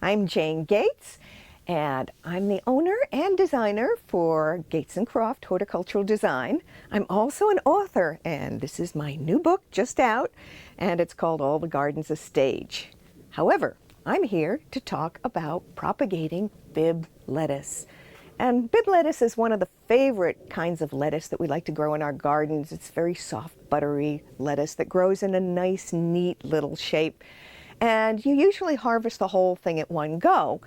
I'm Jane Gates, and I'm the owner and designer for Gates & Croft Horticultural Design. I'm also an author, and this is my new book just out, and it's called All the Garden's a Stage. However, I'm here to talk about propagating Bibb lettuce. And Bibb lettuce is one of the favorite kinds of lettuce that we like to grow in our gardens. It's very soft, buttery lettuce that grows in a nice, neat little shape. And you usually harvest the whole thing at one go.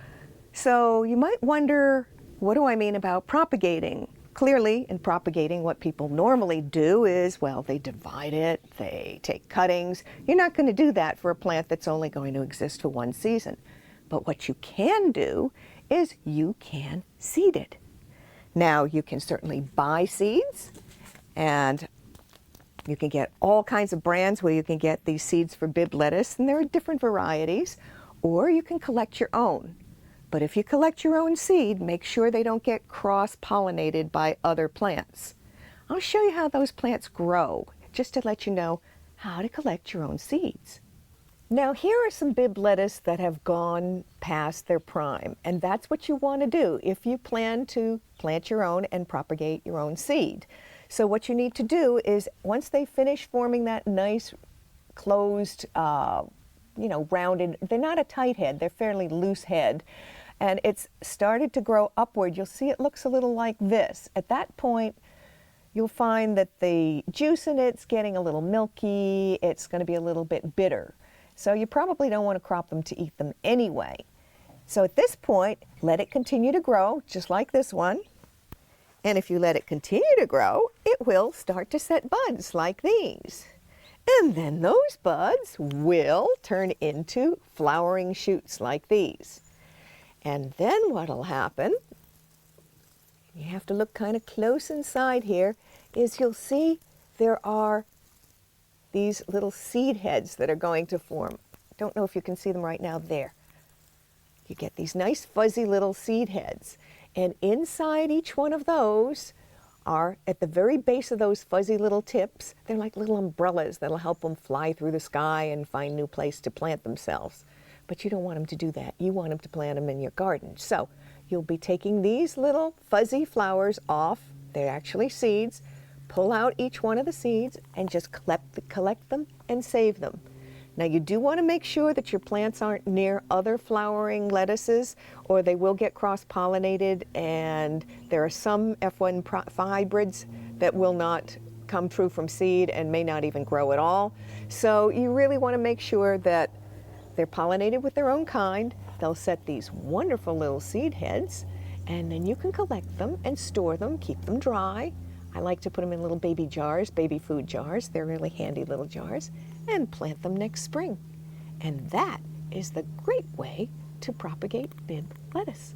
So you might wonder, what do I mean about propagating? Clearly, in propagating, what people normally do is, well, they divide it, they take cuttings. You're not going to do that for a plant that's only going to exist for one season. But what you can do is you can seed it. Now, you can certainly buy seeds, and you can get all kinds of brands where you can get these seeds for Bibb lettuce, and there are different varieties, or you can collect your own. But if you collect your own seed, make sure they don't get cross-pollinated by other plants. I'll show you how those plants grow, just to let you know how to collect your own seeds. Now, here are some Bibb lettuce that have gone past their prime, and that's what you want to do if you plan to plant your own and propagate your own seed. So what you need to do is, once they finish forming that nice closed, rounded, they're not a tight head, they're fairly loose head, and it's started to grow upward, you'll see it looks a little like this. At that point, you'll find that the juice in it's getting a little milky, it's going to be a little bit bitter. So you probably don't want to crop them to eat them anyway. So at this point, let it continue to grow, just like this one. And if you let it continue to grow, it will start to set buds like these. And then those buds will turn into flowering shoots like these. And then what'll happen, you have to look kind of close inside here, is you'll see there are these little seed heads that are going to form. Don't know if you can see them right now there. You get these nice fuzzy little seed heads. And inside each one of those are, at the very base of those fuzzy little tips, they're like little umbrellas that'll help them fly through the sky and find new place to plant themselves. But you don't want them to do that. You want them to plant them in your garden. So you'll be taking these little fuzzy flowers off. They're actually seeds. Pull out each one of the seeds and just collect them and save them. Now, you do want to make sure that your plants aren't near other flowering lettuces, or they will get cross-pollinated, and there are some F1 hybrids that will not come through from seed and may not even grow at all. So you really want to make sure that they're pollinated with their own kind. They'll set these wonderful little seed heads, and then you can collect them and store them, keep them dry. I like to put them in little baby jars, baby food jars. They're really handy little jars, and plant them next spring. And that is the great way to propagate Bibb lettuce.